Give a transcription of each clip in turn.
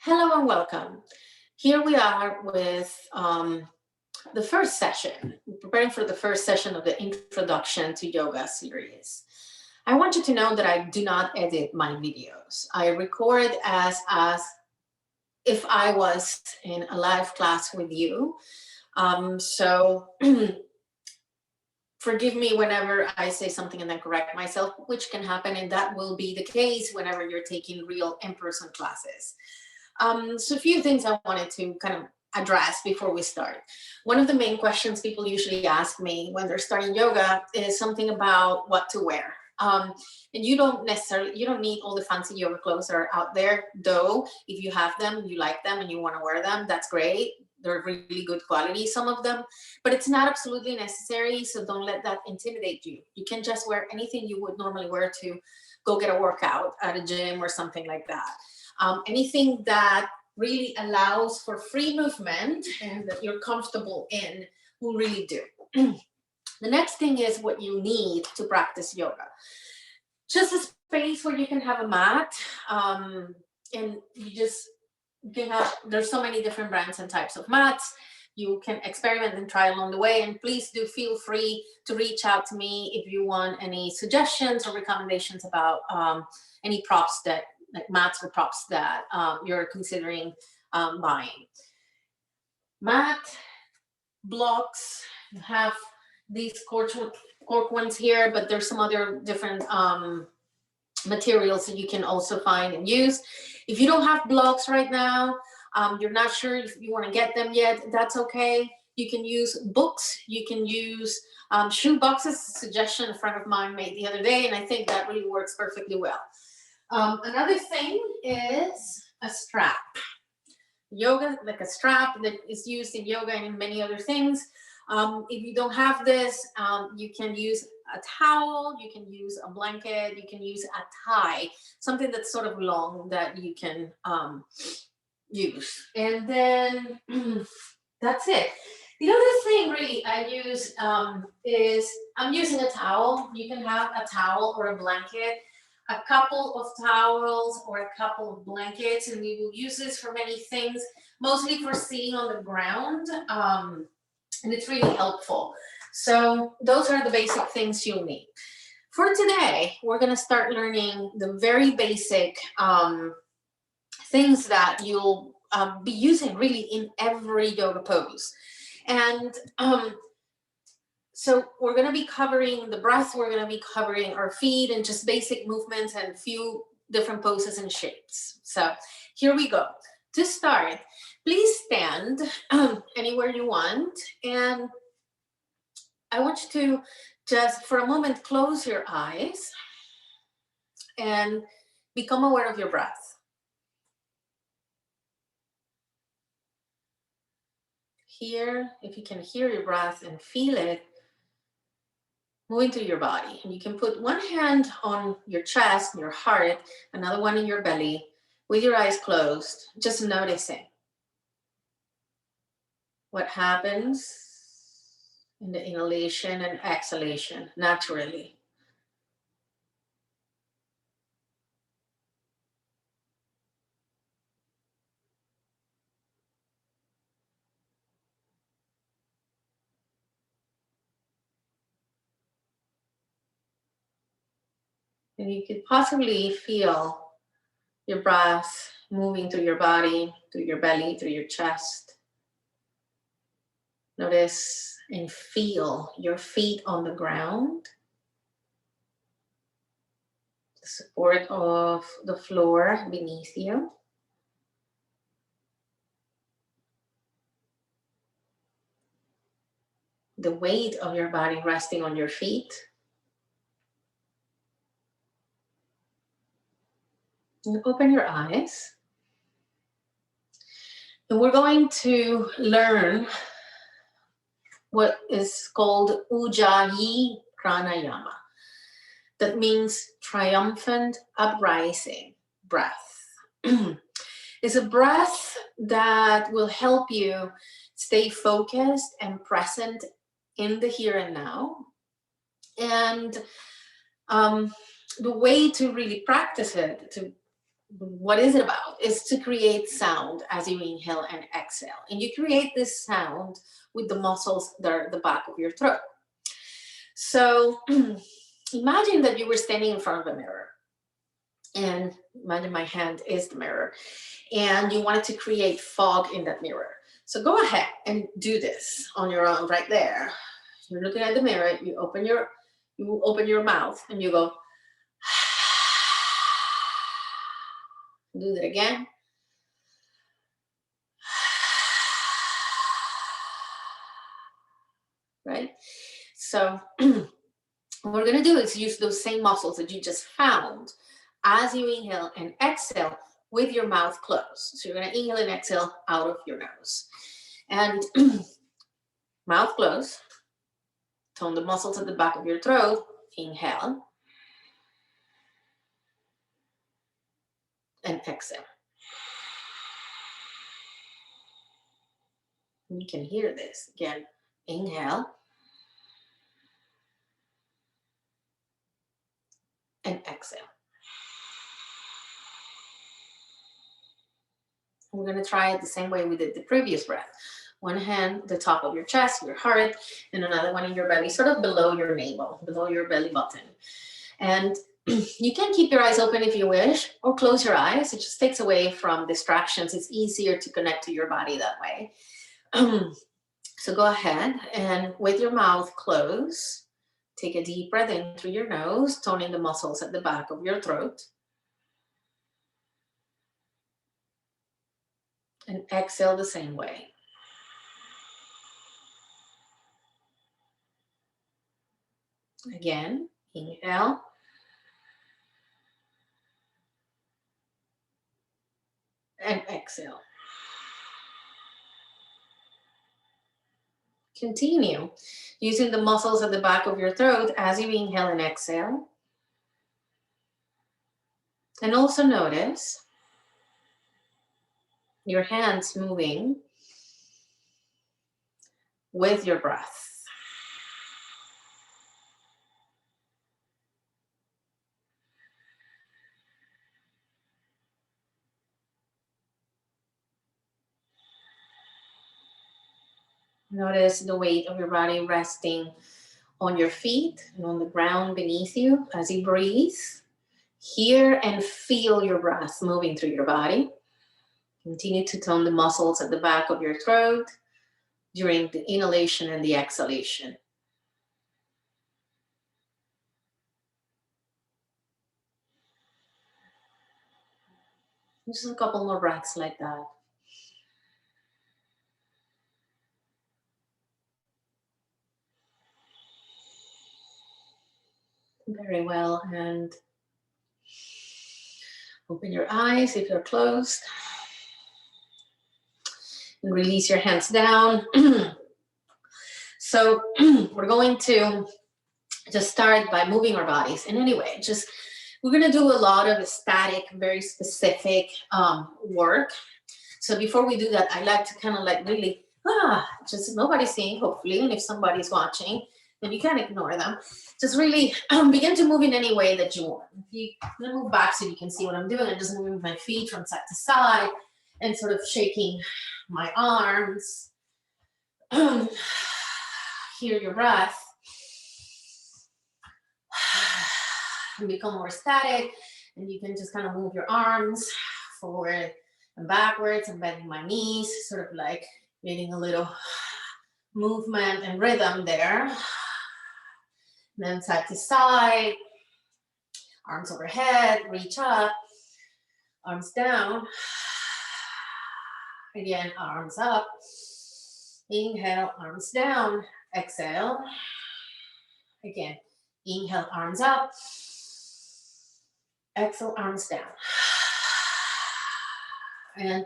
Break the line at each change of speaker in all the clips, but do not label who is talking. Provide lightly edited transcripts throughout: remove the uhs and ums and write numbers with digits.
Hello and welcome. Here we are with the first session, preparing for the first session of the Introduction to Yoga series. I want you to know that I do not edit my videos. I record as if I was in a live class with you. So forgive me whenever I say something and then correct myself, which can happen, and that will be the case whenever you're taking real in-person classes. So a few things I wanted to kind of address before we start. One of the main questions people usually ask me when they're starting yoga is something about what to wear. And you don't need all the fancy yoga clothes that are out there, though. If you have them, you like them and you want to wear them, that's great. They're really good quality, some of them, but it's not absolutely necessary. So don't let that intimidate you. You can just wear anything you would normally wear to go get a workout at a gym or something like that. Anything that really allows for free movement and that you're comfortable in will really do. The next thing is what you need to practice yoga. Just a space where you can have a mat, and there's so many different brands and types of mats. You can experiment and try along the way, and please do feel free to reach out to me if you want any suggestions or recommendations about any props that, like mats or props that you're considering buying. Mat blocks, you have these cork ones here, but there's some other different materials that you can also find and use. If you don't have blocks right now, you're not sure if you want to get them yet, that's okay. You can use books, you can use shoe boxes, a suggestion a friend of mine made the other day, and I think that really works perfectly well. Another thing is a strap. Yoga, like a strap that is used in yoga and in many other things. If you don't have this, you can use a towel, you can use a blanket, you can use a tie, something that's sort of long that you can use. And then that's it. The other thing really I use is I'm using a towel. You can have a towel or a blanket, a couple of towels or a couple of blankets, and we will use this for many things, mostly for sitting on the ground, and it's really helpful. So those are the basic things you'll need. For today, we're going to start learning the very basic things that you'll be using really in every yoga pose. And so we're going to be covering the breath, we're going to be covering our feet and just basic movements and a few different poses and shapes. So here we go. To start, please stand anywhere you want. And I want you to just for a moment close your eyes and become aware of your breath. Here, if you can hear your breath and feel it moving through your body. And you can put one hand on your chest, your heart, another one in your belly, with your eyes closed, just noticing what happens in the inhalation and exhalation naturally. And you could possibly feel your breath moving through your body, through your belly, through your chest. Notice and feel your feet on the ground, the support of the floor beneath you. The weight of your body resting on your feet. And open your eyes. And we're going to learn what is called Ujjayi Pranayama. That means triumphant uprising breath. It's a breath that will help you stay focused and present in the here and now. And the way to really practice it, to what is it about? Is to create sound as you inhale and exhale. And you create this sound with the muscles that are at the back of your throat. So imagine that you were standing in front of a mirror. And imagine my hand is the mirror. And you wanted to create fog in that mirror. So go ahead and do this on your own right there. You're looking at the mirror, you open your mouth and you go, do that again. Right? So what we're gonna do is use those same muscles that you just found as you inhale and exhale with your mouth closed. So you're gonna inhale and exhale out of your nose. And mouth closed, tone the muscles at the back of your throat, inhale, and exhale. You can hear this. Again, inhale, and exhale. We're gonna try it the same way we did the previous breath. One hand, the top of your chest, your heart, and another one in your belly, sort of below your navel, below your belly button. And you can keep your eyes open if you wish, or close your eyes. It just takes away from distractions. It's easier to connect to your body that way. So go ahead and with your mouth closed, take a deep breath in through your nose, toning the muscles at the back of your throat. And exhale the same way. Again, inhale. And exhale. Continue using the muscles at the back of your throat as you inhale and exhale. And also notice your hands moving with your breath. Notice the weight of your body resting on your feet and on the ground beneath you as you breathe. Hear and feel your breath moving through your body. Continue to tone the muscles at the back of your throat during the inhalation and the exhalation. Just a couple more breaths like that. Very well, and open your eyes if you're closed. And release your hands down. So we're going to just start by moving our bodies in any way. We're gonna do a lot of static, very specific work. So before we do that, I like to kind of like really, just nobody's seeing, hopefully, and if somebody's watching, then you can ignore them. Just really begin to move in any way that you want. I'm gonna move back so you can see what I'm doing. I'm just moving my feet from side to side and sort of shaking my arms. Hear your breath. And become more static, and you can just kind of move your arms forward and backwards and bending my knees, sort of like getting a little movement and rhythm there. And then side to side, arms overhead, reach up, arms down. Again, arms up. Inhale, arms down. Exhale. Again, inhale, arms up. Exhale, arms down. And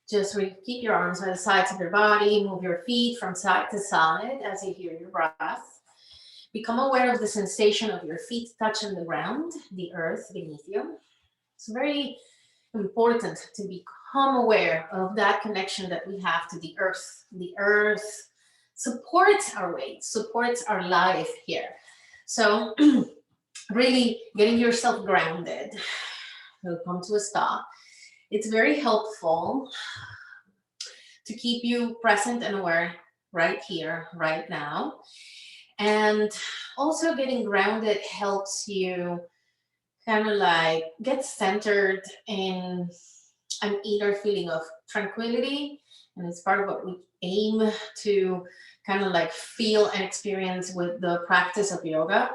just keep your arms by the sides of your body. Move your feet from side to side as you hear your breath. Become aware of the sensation of your feet touching the ground, the earth beneath you. It's very important to become aware of that connection that we have to the earth. The earth supports our weight, supports our life here. So really getting yourself grounded. It'll come to a stop. It's very helpful to keep you present and aware right here, right now. And also getting grounded helps you kind of like get centered in an inner feeling of tranquility. And it's part of what we aim to kind of like feel and experience with the practice of yoga,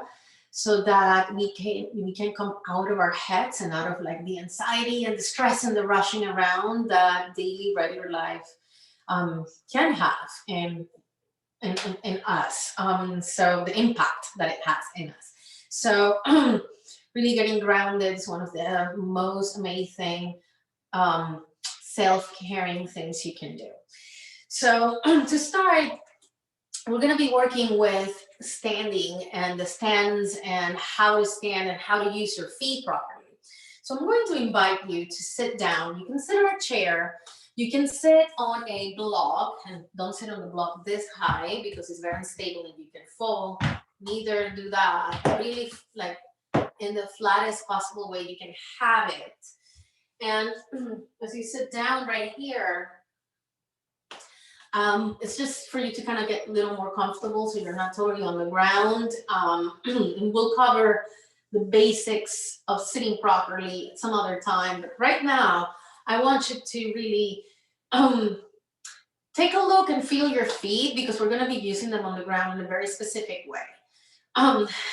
so that we can come out of our heads and out of like the anxiety and the stress and the rushing around that daily regular life can have in us. So the impact that it has in us. So really getting grounded is one of the most amazing self-caring things you can do. So to start, we're going to be working with standing and the stands and how to stand and how to use your feet properly. So I'm going to invite you to sit down. You can sit on a chair. You can sit on a block, and don't sit on the block this high because it's very unstable and you can fall. Neither do that. Really like in the flattest possible way you can have it. And as you sit down right here, it's just for you to kind of get a little more comfortable so you're not totally on the ground. And we'll cover the basics of sitting properly some other time. But right now, I want you to really take a look and feel your feet, because we're going to be using them on the ground in a very specific way.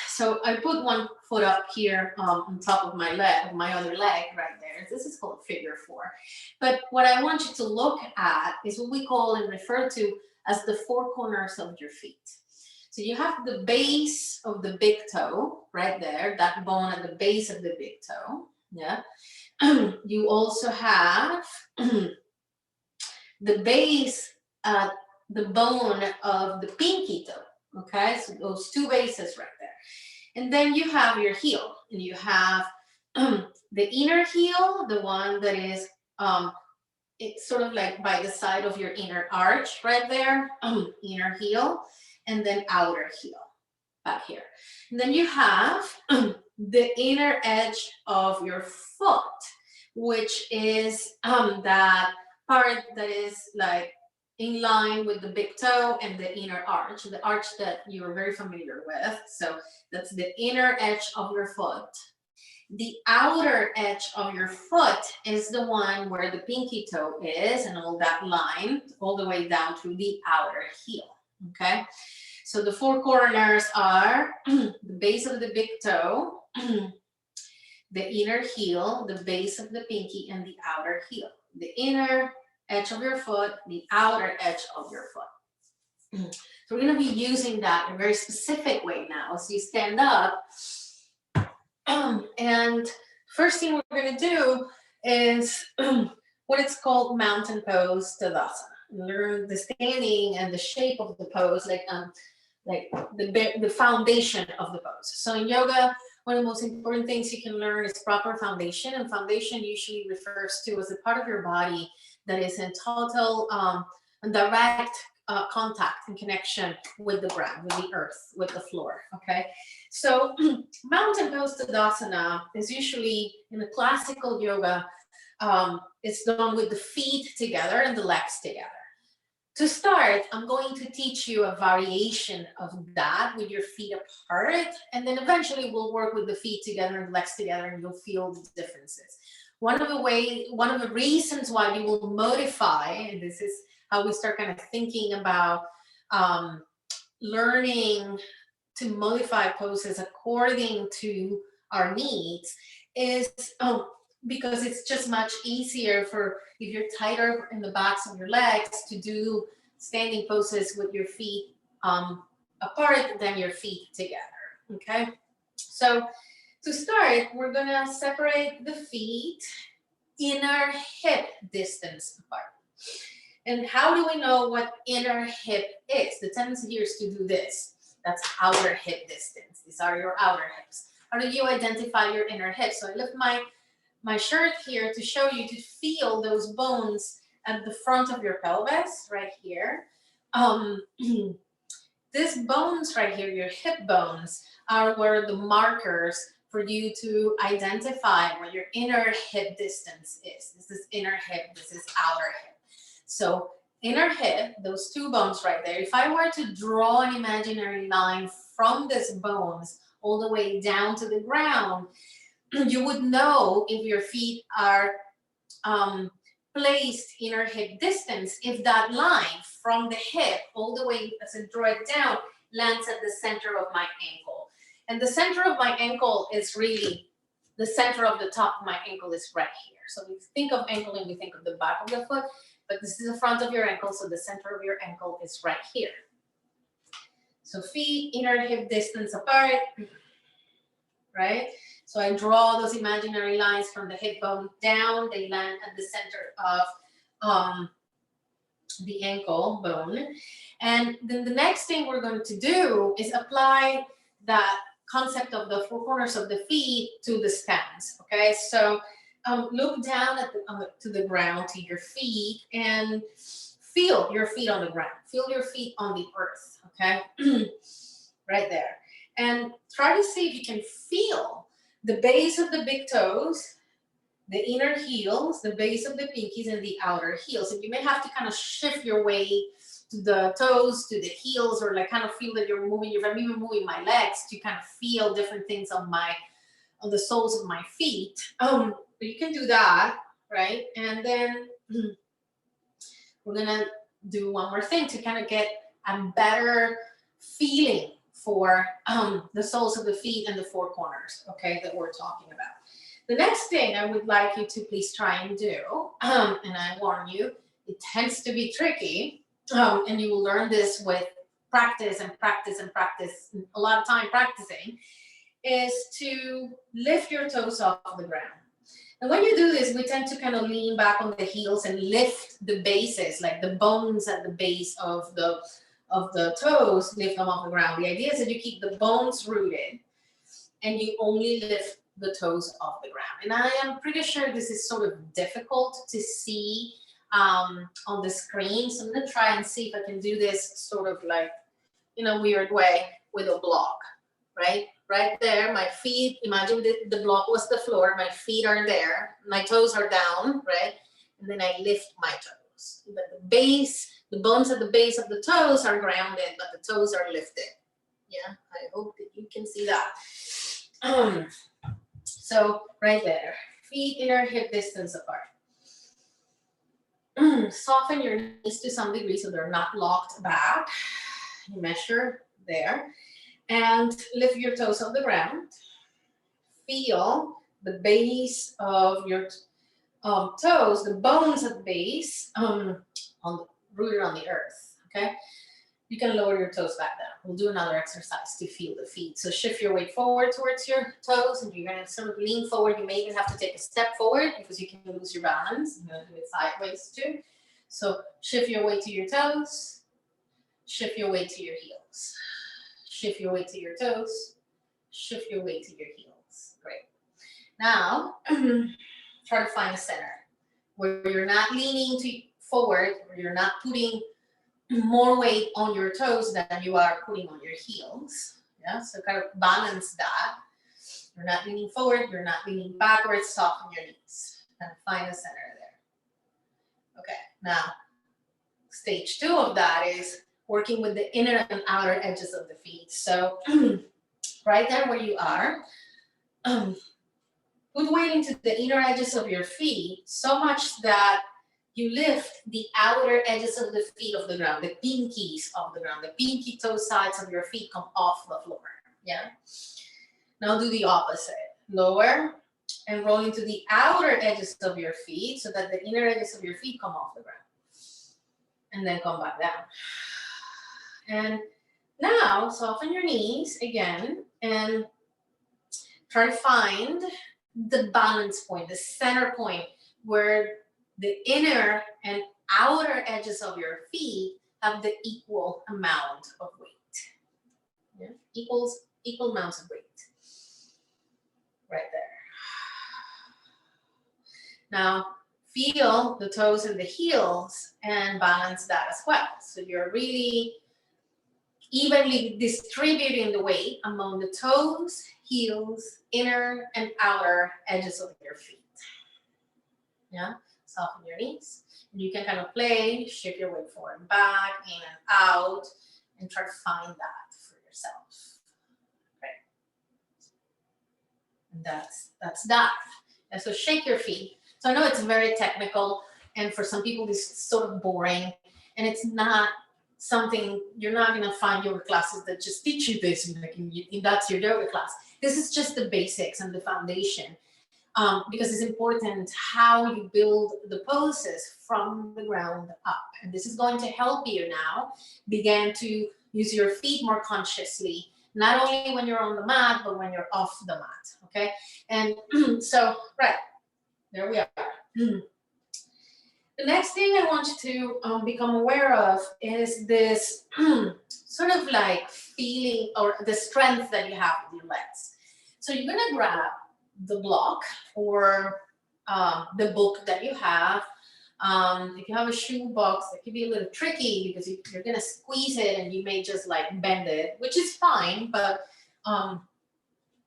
So I put one foot up here on top of my leg, my other leg right there. This is called figure 4. But what I want you to look at is what we call and refer to as the 4 corners of your feet. So you have the base of the big toe right there, that bone at the base of the big toe. Yeah. You also have the base, the bone of the pinky toe. Okay, so those 2 bases right there. And then you have your heel, and you have the inner heel, the one that is, it's sort of like by the side of your inner arch right there, inner heel, and then outer heel back here. And then you have the inner edge of your foot, which is that part that is like in line with the big toe and the inner arch, the arch that you're very familiar with. So that's the inner edge of your foot. The outer edge of your foot is the one where the pinky toe is, and all that line all the way down to the outer heel. Okay, so the 4 corners are the base of the big toe, the inner heel, the base of the pinky, and the outer heel. The inner edge of your foot, the outer edge of your foot. So we're going to be using that in a very specific way now. So you stand up, and first thing we're going to do is what it's called mountain pose Tadasana. Learn the standing and the shape of the pose, like the foundation of the pose. So in yoga, one of the most important things you can learn is proper foundation, and foundation usually refers to as a part of your body that is in total and direct contact and connection with the ground, with the earth, with the floor. Okay, so mountain pose Tadasana is usually in the classical yoga. It's done with the feet together and the legs together. To start, I'm going to teach you a variation of that with your feet apart, and then eventually we'll work with the feet together and legs together, and you'll feel the differences. One of the reasons why you will modify, and this is how we start kind of thinking about learning to modify poses according to our needs, is because it's just much easier for, if you're tighter in the backs of your legs, to do standing poses with your feet apart than your feet together. Okay, so to start, we're gonna separate the feet inner hip distance apart. And how do we know what inner hip is? The tendency here is to do this. That's outer hip distance. These are your outer hips. How do you identify your inner hip? So I lift my shirt here to show you, to feel those bones at the front of your pelvis right here. These bones right here, your hip bones, are where the markers for you to identify where your inner hip distance is. This is inner hip, this is outer hip. So inner hip, those two bones right there, if I were to draw an imaginary line from these bones all the way down to the ground, you would know if your feet are placed inner hip distance if that line from the hip all the way as I draw it down lands at the center of my ankle. And the center of my ankle is really the center of the top of my ankle is right here. So we think of ankle and we think of the back of the foot, but this is the front of your ankle, so the center of your ankle is right here. So feet inner hip distance apart, right? So I draw those imaginary lines from the hip bone down, they land at the center of the ankle bone. And then the next thing we're going to do is apply that concept of the four corners of the feet to the stance, okay? So look down at to the ground, to your feet, and feel your feet on the ground. Feel your feet on the earth, okay? Right there. And try to see if you can feel the base of the big toes, the inner heels, the base of the pinkies, and the outer heels. And you may have to kind of shift your way to the toes, to the heels, or like kind of feel that you're moving. If I'm even moving my legs, to kind of feel different things on the soles of my feet. But you can do that, right? And then we're gonna do one more thing to kind of get a better feeling for the soles of the feet and the four corners, okay, that we're talking about. The next thing I would like you to please try and do, and I warn you, it tends to be tricky, and you will learn this with practice and practice and practice, a lot of time practicing, is to lift your toes off the ground. And when you do this, we tend to kind of lean back on the heels and lift the bases, like the bones at the base of the toes, lift them off the ground. The idea is that you keep the bones rooted and you only lift the toes off the ground. And I am pretty sure this is sort of difficult to see on the screen. So I'm gonna try and see if I can do this sort of like in a weird way with a block, right? Right there, my feet, imagine the block was the floor, my feet are there, my toes are down, right? And then I lift my toes. But the base, the bones at the base of the toes are grounded, but the toes are lifted. Yeah, I hope that you can see that. So right there, feet inner hip distance apart. Soften your knees to some degree so they're not locked back. You measure there. And lift your toes off the ground. Feel the base of your toes, the bones at the base, rooted on the earth, okay? You can lower your toes back down. We'll do another exercise to feel the feet. So shift your weight forward towards your toes, and you're gonna sort of lean forward. You may even have to take a step forward because you can lose your balance. I'm gonna do it sideways too. So shift your weight to your toes, shift your weight to your heels. Shift your weight to your toes, shift your weight to your heels. Great. Now, try to find a center where you're not leaning forward, where you're not putting more weight on your toes than you are putting on your heels. Yeah, so kind of balance that. You're not leaning forward, you're not leaning backwards, soften your knees. And find a center there. Okay, now, stage 2 of that is working with the inner and outer edges of the feet. So right there where you are, put weight into the inner edges of your feet so much that you lift the outer edges of the feet off the ground, the pinkies off the ground, the pinky toe sides of your feet come off the floor, yeah? Now do the opposite. Lower and roll into the outer edges of your feet so that the inner edges of your feet come off the ground. And then come back down. And now soften your knees again and try to find the balance point, the center point where the inner and outer edges of your feet have the equal amount of weight. Yeah? Equal amounts of weight. Right there. Now feel the toes and the heels and balance that as well. So you're really evenly distributing the weight among the toes, heels, inner and outer edges of your feet. Yeah, soften your knees. And you can kind of play, shift your weight forward and back, in and out, and try to find that for yourself. Okay. And that's that. And so shake your feet. So I know it's very technical, and for some people this is sort of boring, and it's not something, you're not going to find yoga classes that just teach you this and that's your yoga class. This is just the basics and the foundation, because it's important how you build the poses from the ground up. And this is going to help you now begin to use your feet more consciously, not only when you're on the mat, but when you're off the mat. Okay. And so, right, there we are. The next thing I want you to become aware of is this sort of like feeling or the strength that you have with your legs. So you're going to grab the block or the book that you have. If you have a shoe box, it can be a little tricky because you're going to squeeze it and you may just like bend it, which is fine, but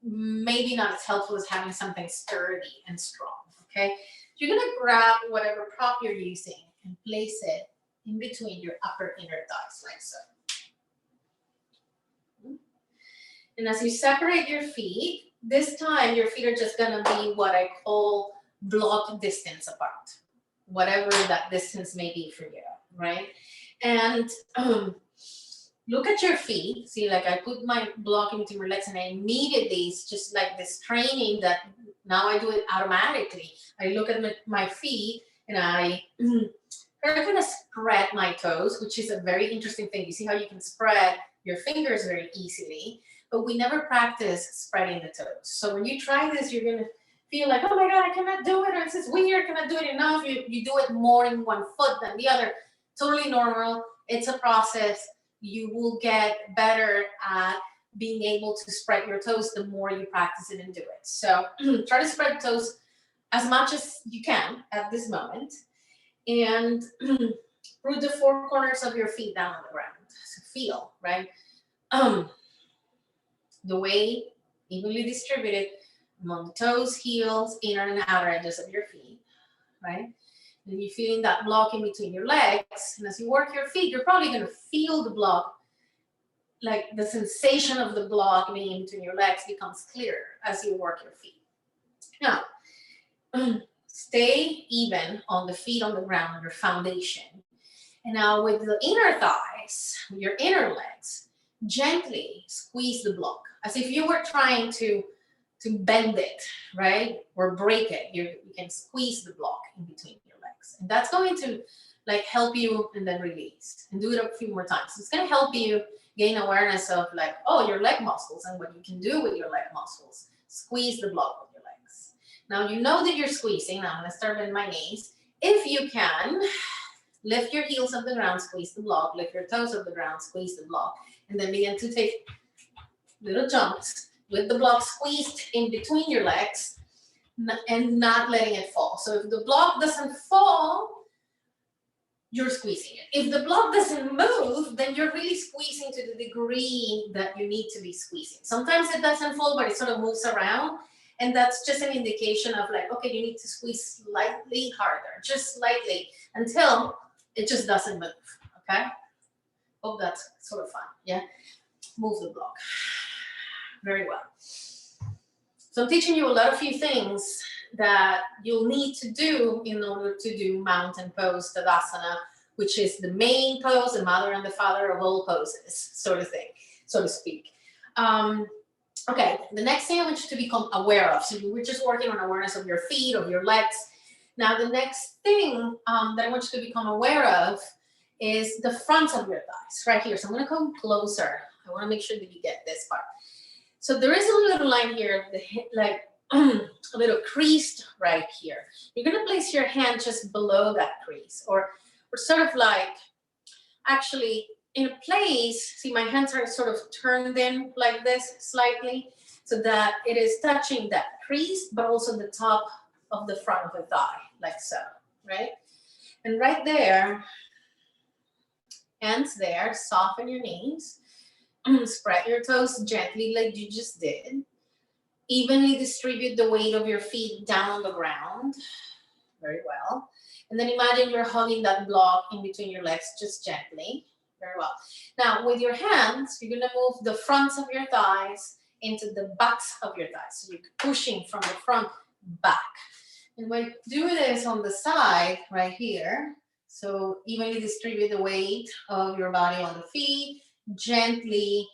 maybe not as helpful as having something sturdy and strong. Okay. You're going to grab whatever prop you're using and place it in between your upper inner thighs, like so. And as you separate your feet, this time your feet are just going to be what I call block distance apart, whatever that distance may be for you, right? And look at your feet. See, like I put my block into my legs and I immediately, it's just like this training that now I do it automatically. I look at my feet and I kind of spread my toes, which is a very interesting thing. You see how you can spread your fingers very easily, but we never practice spreading the toes. So when you try this, you're going to feel like, oh my God, I cannot do it. Or this is weird. I cannot do it enough. You do it more in one foot than the other. Totally normal. It's a process. You will get better at being able to spread your toes the more you practice it and do it. So try to spread toes as much as you can at this moment, and root the four corners of your feet down on the ground. So feel, right? The weight evenly distributed among the toes, heels, inner and outer edges of your feet, right? And you're feeling that block in between your legs. And as you work your feet, you're probably going to feel the block, like the sensation of the block being in between your legs becomes clearer as you work your feet. Now, stay even on the feet on the ground, on your foundation. And now with the inner thighs, with your inner legs, gently squeeze the block as if you were trying to bend it, right? Or break it. You can squeeze the block in between your legs. And that's going to like help you, and then release. And do it a few more times. It's going to help you gain awareness of like, oh, your leg muscles and what you can do with your leg muscles. Squeeze the block with your legs. Now you know that you're squeezing. Now I'm going to start with my knees. If you can, lift your heels off the ground, squeeze the block. Lift your toes off the ground, squeeze the block. And then begin to take little jumps with the block squeezed in between your legs and not letting it fall. So if the block doesn't fall, you're squeezing it. If the block doesn't move, then you're really squeezing to the degree that you need to be squeezing. Sometimes it doesn't fall, but it sort of moves around. And that's just an indication of like, okay, you need to squeeze slightly harder, just slightly, until it just doesn't move, okay? Hope that's sort of fun, yeah? Move the block. Very well. So I'm teaching you a lot of few things that you'll need to do in order to do mountain pose Tadasana, which is the main pose, the mother and the father of all poses, sort of thing, so to speak. Okay, the next thing I want you to become aware of. So we're just working on awareness of your feet, of your legs. Now the next thing that I want you to become aware of is the front of your thighs, right here. So I'm going to come closer. I want to make sure that you get this part. So there is a little line here, like a little creased right here. You're going to place your hand just below that crease, or sort of like actually in a place. See, my hands are sort of turned in like this slightly, so that it is touching that crease, but also the top of the front of the thigh, like so, right? And right there, hands there, soften your knees. Spread your toes gently like you just did. Evenly distribute the weight of your feet down on the ground. Very well. And then imagine you're hugging that block in between your legs just gently. Very well. Now, with your hands, you're going to move the fronts of your thighs into the backs of your thighs. So you're pushing from the front back. And when you do this on the side right here, so evenly distribute the weight of your body on the feet, gently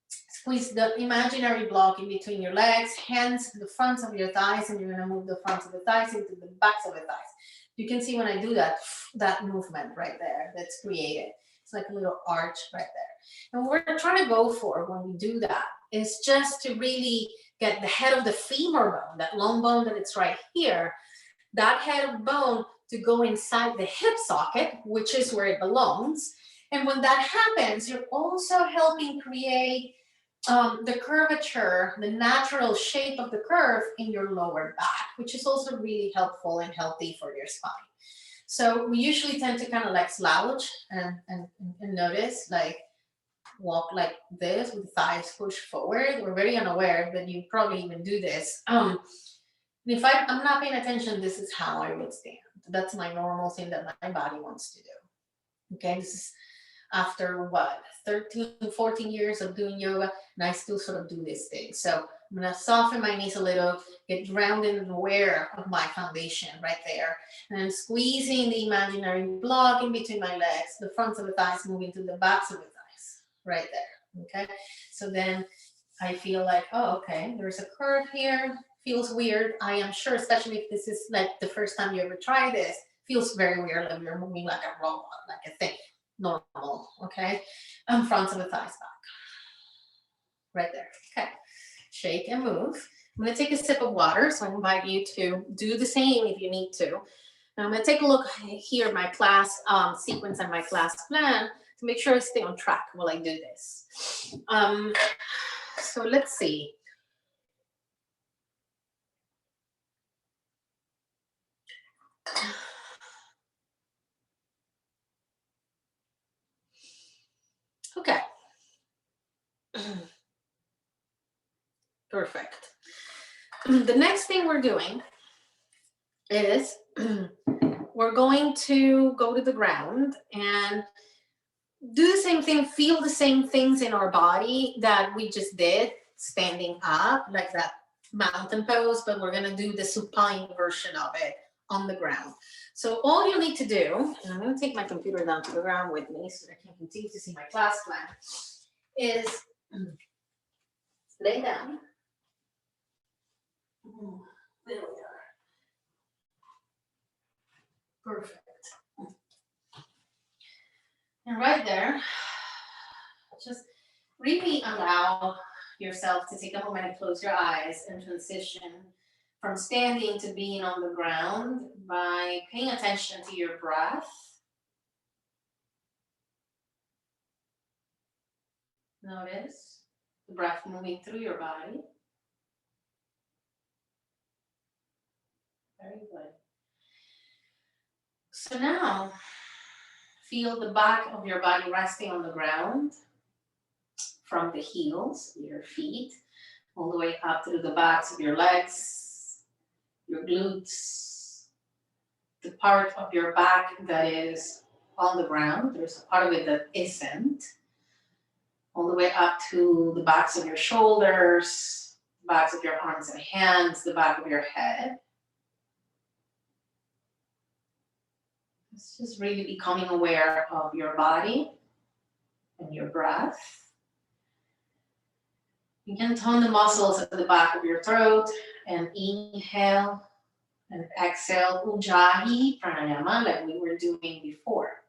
squeeze the imaginary block in between your legs, hands to the fronts of your thighs, and you're going to move the fronts of the thighs into the backs of the thighs. You can see when I do that, that movement right there that's created. It's like a little arch right there. And what we're trying to go for when we do that is just to really get the head of the femur bone, that long bone that it's right here, that head of bone to go inside the hip socket, which is where it belongs. And when that happens, you're also helping create the curvature, the natural shape of the curve in your lower back, which is also really helpful and healthy for your spine. So we usually tend to kind of like slouch and notice, like walk like this with thighs pushed forward. We're very unaware that you probably even do this. If I'm not paying attention, this is how I would stand. That's my normal thing that my body wants to do. Okay, this is after what, 13, 14 years of doing yoga, and I still sort of do this thing. So I'm gonna soften my knees a little, get grounded and aware of my foundation right there. And I'm squeezing the imaginary block in between my legs, the fronts of the thighs moving to the backs of the thighs, right there, okay? So then I feel like, oh, okay, there's a curve here, feels weird. I am sure, especially if this is like the first time you ever try this, feels very weird, like you're moving like a robot, like a thing. Normal, okay? Fronts of the thighs back. Right there, okay. Shake and move. I'm gonna take a sip of water, so I invite you to do the same if you need to. Now I'm gonna take a look here at my class sequence and my class plan to make sure I stay on track while I do this. So let's see. Okay. Perfect. The next thing we're doing is we're going to go to the ground and do the same thing, feel the same things in our body that we just did, standing up, like that mountain pose, but we're gonna do the supine version of it on the ground. So all you need to do, and I'm gonna take my computer down to the ground with me so I can continue to see my class plan, is lay down. There we are. Perfect. And right there, just really allow yourself to take a moment and close your eyes and transition from standing to being on the ground by paying attention to your breath. Notice the breath moving through your body. Very good. So now, feel the back of your body resting on the ground from the heels, your feet, all the way up through the backs of your legs, your glutes, the part of your back that is on the ground. There's a part of it that isn't. All the way up to the backs of your shoulders, the backs of your arms and hands, the back of your head. It's just really becoming aware of your body and your breath. You can tone the muscles at the back of your throat and inhale and exhale Ujjayi pranayama like we were doing before.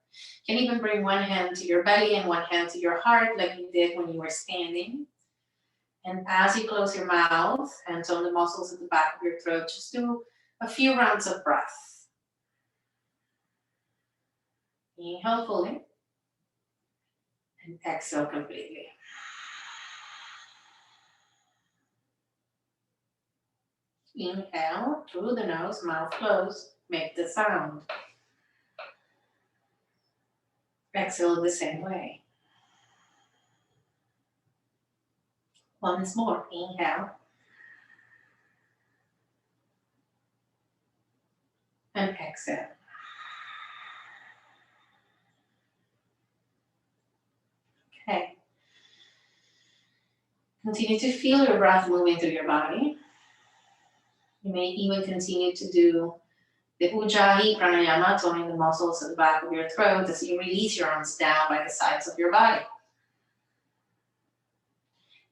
You can even bring one hand to your belly and one hand to your heart like you did when you were standing. And as you close your mouth and tone the muscles at the back of your throat, just do a few rounds of breath. Inhale fully and exhale completely. Inhale through the nose, mouth closed, make the sound. Exhale the same way. Once more, inhale. And exhale. Okay. Continue to feel your breath moving through your body. You may even continue to do the Ujjayi Pranayama, toning the muscles at the back of your throat as you release your arms down by the sides of your body.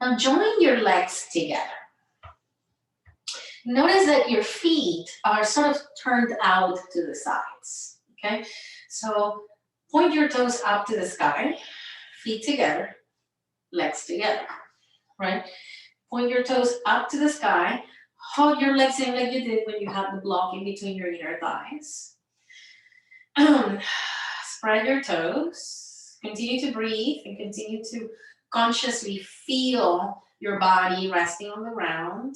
Now join your legs together. Notice that your feet are sort of turned out to the sides, okay? So point your toes up to the sky, feet together, legs together, right? Point your toes up to the sky, hug your legs in like you did when you had the block in between your inner thighs. Spread your toes, continue to breathe and continue to consciously feel your body resting on the ground.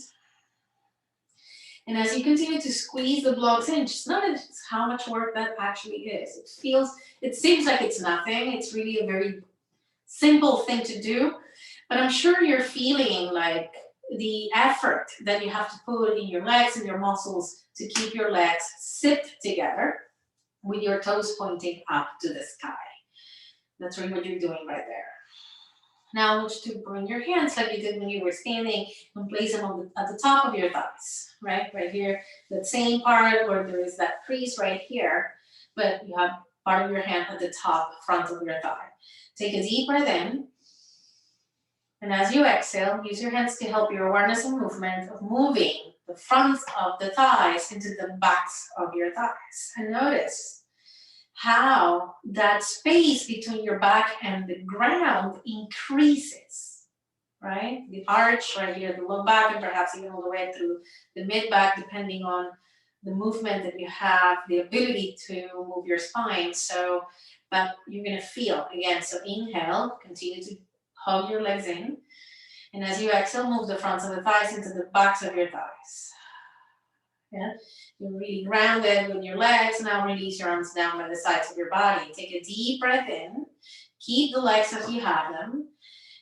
And as you continue to squeeze the blocks in, just notice how much work that actually is. It seems like it's nothing. It's really a very simple thing to do, but I'm sure you're feeling like the effort that you have to put in your legs and your muscles to keep your legs sit together with your toes pointing up to the sky. That's really what you're doing right there. Now I want you to bring your hands like you did when you were standing and place them at the top of your thighs, right? Right here, that same part where there is that crease right here, but you have part of your hand at the top, front of your thigh. Take a deep breath in. And as you exhale, use your hands to help your awareness and movement of moving the fronts of the thighs into the backs of your thighs. And notice how that space between your back and the ground increases, right? The arch right here, the low back, and perhaps even all the way through the mid back, depending on the movement that you have, the ability to move your spine. So, but you're gonna feel again. So inhale, continue to hug your legs in. And as you exhale, move the fronts of the thighs into the backs of your thighs. Yeah, you're really grounded with your legs. Now release your arms down by the sides of your body. Take a deep breath in. Keep the legs as you have them.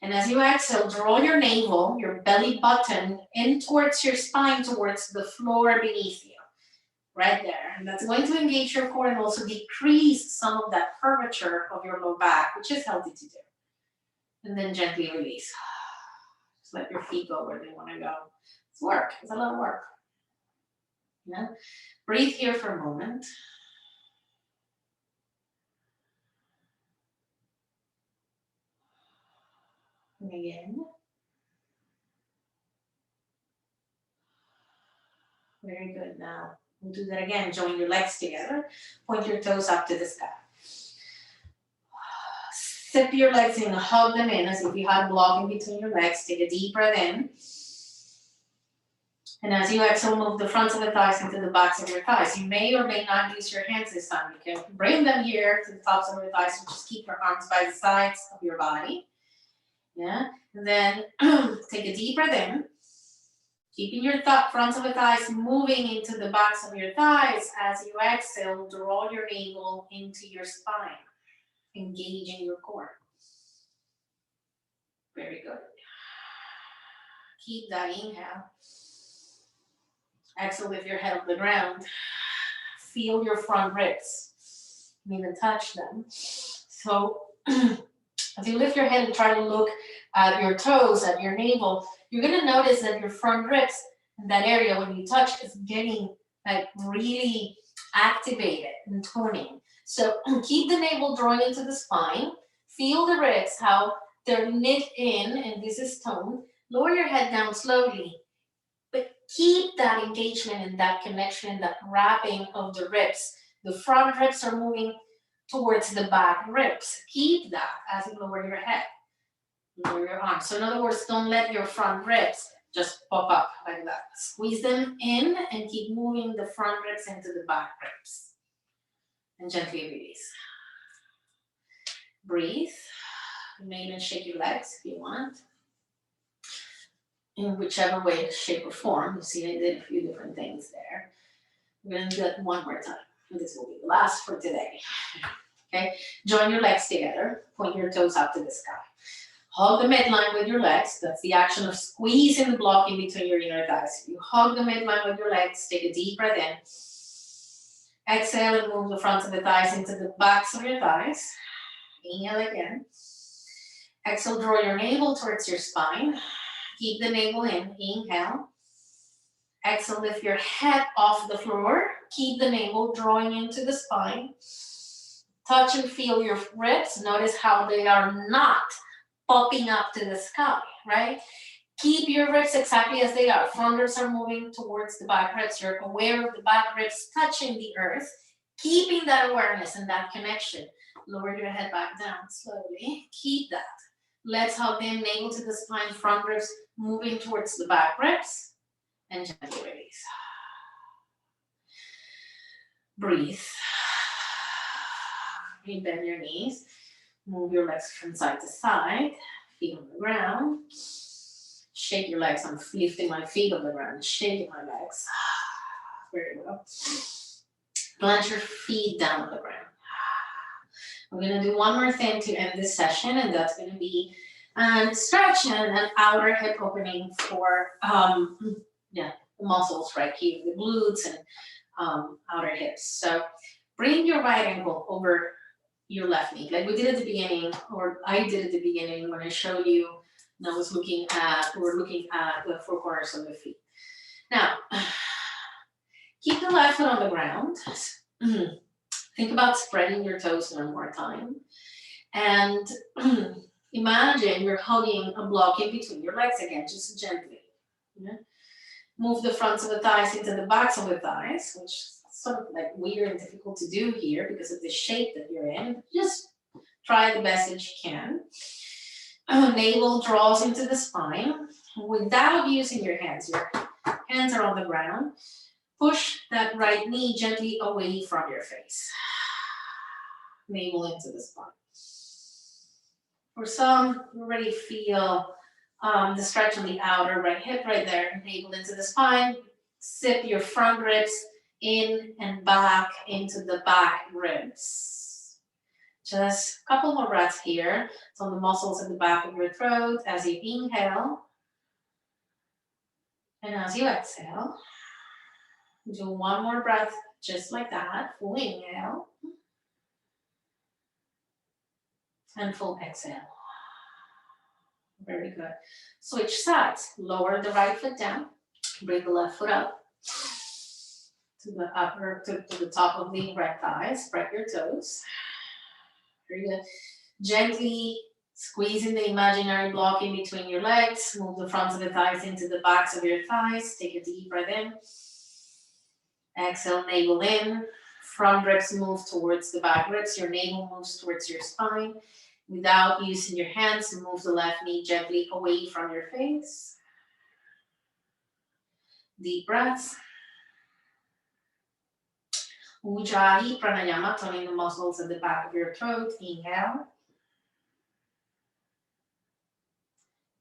And as you exhale, draw your navel, your belly button, in towards your spine, towards the floor beneath you. Right there. And that's going to engage your core and also decrease some of that curvature of your low back, which is healthy to do. And then gently release. Just let your feet go where they want to go. It's work. It's a lot of work. Yeah. Breathe here for a moment. And again. Very good. Now we'll do that again. Join your legs together. Point your toes up to the sky. Sip your legs in, hug them in as if you had a block in between your legs. Take a deep breath in. And as you exhale, move the fronts of the thighs into the backs of your thighs. You may or may not use your hands this time. You can bring them here to the tops of your thighs and just keep your arms by the sides of your body. Yeah. And then take a deep breath in. Keeping your fronts of the thighs moving into the backs of your thighs. As you exhale, draw your navel into your spine. Engaging your core. Very good. Keep that inhale. Exhale with your head off the ground. Feel your front ribs. You can even touch them. So as you lift your head and try to look at your toes, at your navel, you're going to notice that your front ribs, in that area when you touch, is getting like really activated and toning. So keep the navel drawing into the spine. Feel the ribs, how they're knit in, and this is toned. Lower your head down slowly. But keep that engagement and that connection, that wrapping of the ribs. The front ribs are moving towards the back ribs. Keep that as you lower your head, lower your arms. So in other words, don't let your front ribs just pop up like that. Squeeze them in and keep moving the front ribs into the back ribs. And gently release. Breathe. You may even shake your legs if you want. In whichever way, shape, or form. You see, I did a few different things there. We're going to do that one more time. And this will be the last for today. Okay? Join your legs together. Point your toes up to the sky. Hug the midline with your legs. That's the action of squeezing the block in between your inner thighs. You hug the midline with your legs. Take a deep breath in. Exhale and move the fronts of the thighs into the backs of your thighs. Inhale again. Exhale, draw your navel towards your spine. Keep the navel in. Inhale. Exhale, lift your head off the floor. Keep the navel drawing into the spine. Touch and feel your ribs. Notice how they are not popping up to the sky, right? Keep your ribs exactly as they are. Front ribs are moving towards the back ribs. You're aware of the back ribs touching the earth, keeping that awareness and that connection. Lower your head back down slowly. Keep that. Let's hug the navel to the spine, front ribs moving towards the back ribs, and gently release. Breathe. You bend your knees. Move your legs from side to side. Feet on the ground. Shake your legs. I'm lifting my feet on the ground. Shaking my legs. Very well. Plant your feet down on the ground. We're going to do one more thing to end this session, and that's going to be stretch and an outer hip opening for the muscles right here, the glutes and outer hips. So bring your right ankle over your left knee, like we did at the beginning, or I did at the beginning when I showed you, and I was looking at the four corners of the feet. Now, keep the left foot on the ground. Think about spreading your toes one more time. And imagine you're hugging a block in between your legs again, just gently. Move the fronts of the thighs into the backs of the thighs, which is sort of like weird and difficult to do here because of the shape that you're in. Just try the best that you can. Navel draws into the spine without using your hands. Your hands are on the ground. Push that right knee gently away from your face. Navel into the spine. For some, you already feel the stretch on the outer right hip right there. Navel into the spine. Sip your front ribs in and back into the back ribs. Just a couple more breaths here. It's on the muscles at the back of your throat as you inhale. And as you exhale, do one more breath just like that. Full inhale. And full exhale. Very good. Switch sides. Lower the right foot down. Bring the left foot up to the upper, to the top of the right thigh. Spread your toes. Very good. Gently squeezing the imaginary block in between your legs. Move the fronts of the thighs into the backs of your thighs. Take a deep breath in. Exhale, navel in. Front ribs move towards the back ribs. Your navel moves towards your spine. Without using your hands, move the left knee gently away from your face. Deep breaths. Ujjayi pranayama, toning the muscles at the back of your throat. Inhale.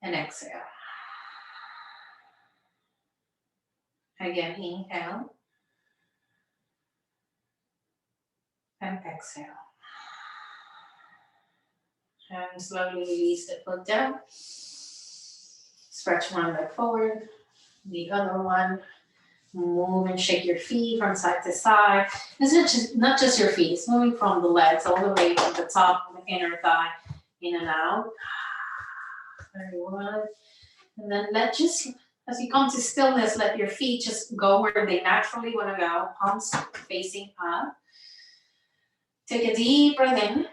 And exhale. Again, inhale. And exhale. And slowly release the foot down. Stretch one leg forward. The other one. Move and shake your feet from side to side. This is not just your feet. It's moving from the legs all the way to the top of the inner thigh. In and out. Very good. And then as you come to stillness, let your feet just go where they naturally want to go. Palms facing up. Take a deep breath in.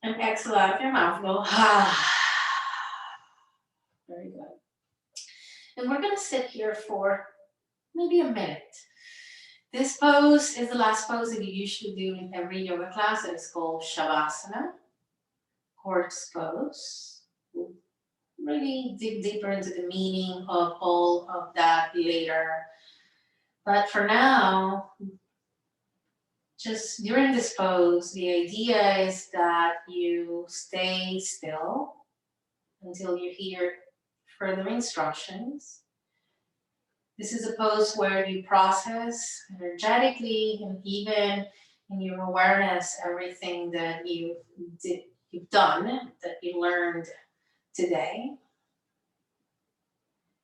And exhale out of your mouth. Go, Very good. And we're going to sit here for maybe a minute. This pose is the last pose that you usually do in every yoga class. It is called Shavasana, corpse pose. We'll really dig deeper into the meaning of all of that later. But for now, just during this pose, the idea is that you stay still until you hear further instructions. This is a pose where you process energetically and even in your awareness everything that you've done, that you learned today.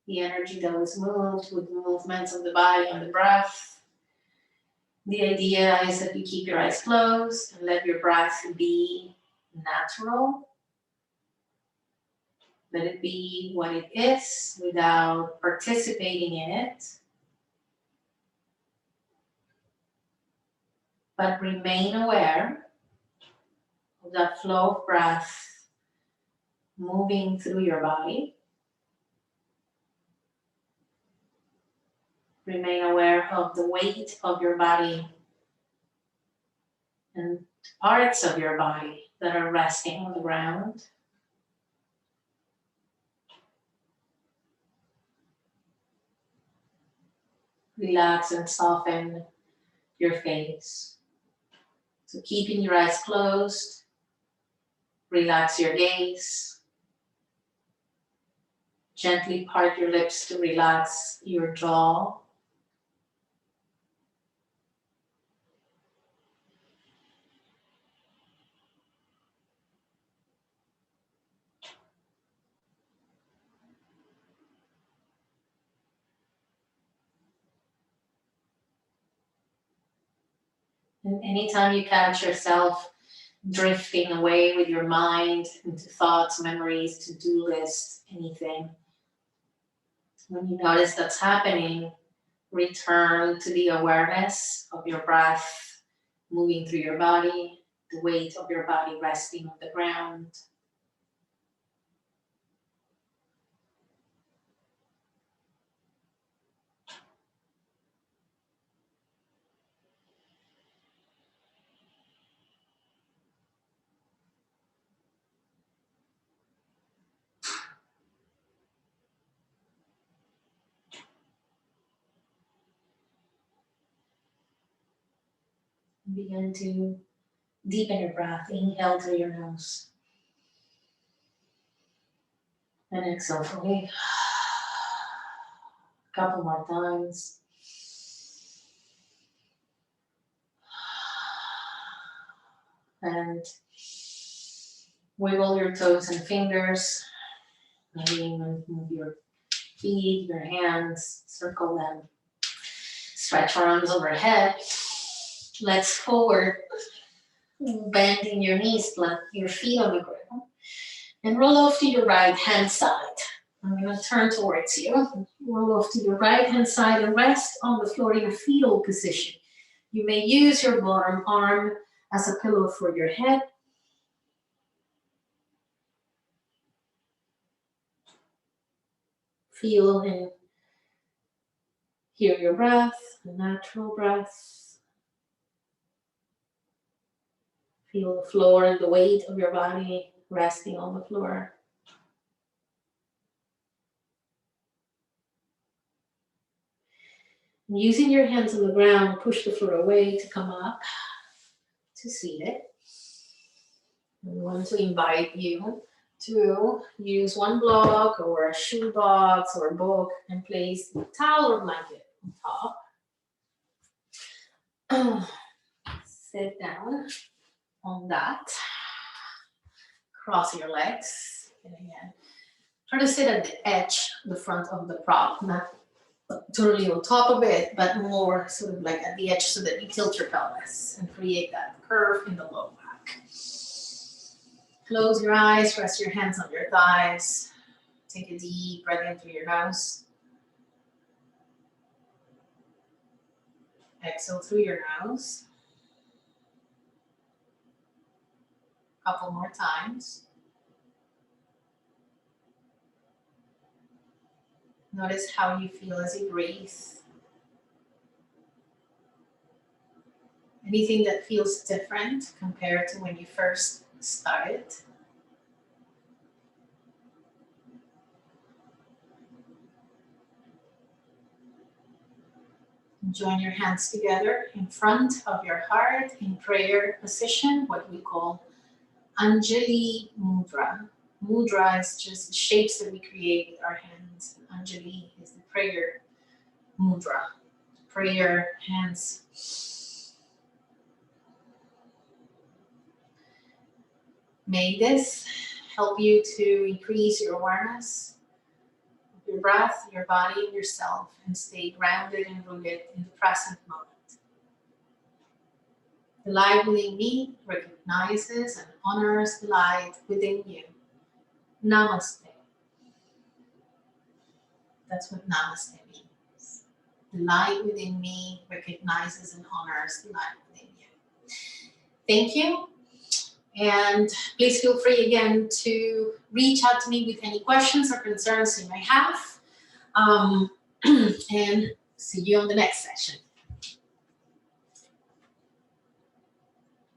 The energy that was moved with the movements of the body and the breath. The idea is that you keep your eyes closed and let your breath be natural. Let it be what it is without participating in it. But remain aware of that flow of breath moving through your body. Remain aware of the weight of your body and parts of your body that are resting on the ground. Relax and soften your face. So keeping your eyes closed, relax your gaze. Gently part your lips to relax your jaw. And anytime you catch yourself drifting away with your mind into thoughts, memories, to-do lists, anything, when you notice that's happening, return to the awareness of your breath moving through your body, the weight of your body resting on the ground. Begin to deepen your breath. Inhale through your nose. And exhale fully. A couple more times. And wiggle your toes and fingers. Maybe even move your feet, your hands, circle them. Stretch arms overhead. Legs forward. Bending your knees, plant your feet on the ground. And roll off to your right hand side. I'm going to turn towards you. Roll off to your right hand side and rest on the floor in a fetal position. You may use your bottom arm as a pillow for your head. Feel and hear your breath, the natural breath. Feel the floor and the weight of your body resting on the floor. And using your hands on the ground, push the floor away to come up to seated. We want to invite you to use one block or a shoebox or a book and place a towel or blanket on top. Sit down on that. Cross your legs. And again, try to sit at the edge, the front of the prop, not totally on top of it, but more sort of like at the edge so that you tilt your pelvis and create that curve in the low back. Close your eyes, rest your hands on your thighs. Take a deep breath in through your nose. Exhale through your nose. A couple more times. Notice how you feel as you breathe. Anything that feels different compared to when you first started? Join your hands together in front of your heart in prayer position, what we call Anjali Mudra. Mudra is just the shapes that we create with our hands. Anjali is the prayer mudra. Prayer hands. May this help you to increase your awareness of your breath, your body, and yourself, and stay grounded and rooted in the present moment. The light within me recognizes and honors the light within you. Namaste. That's what namaste means. The light within me recognizes and honors the light within you. Thank you. And please feel free again to reach out to me with any questions or concerns you may have. And see you on the next session.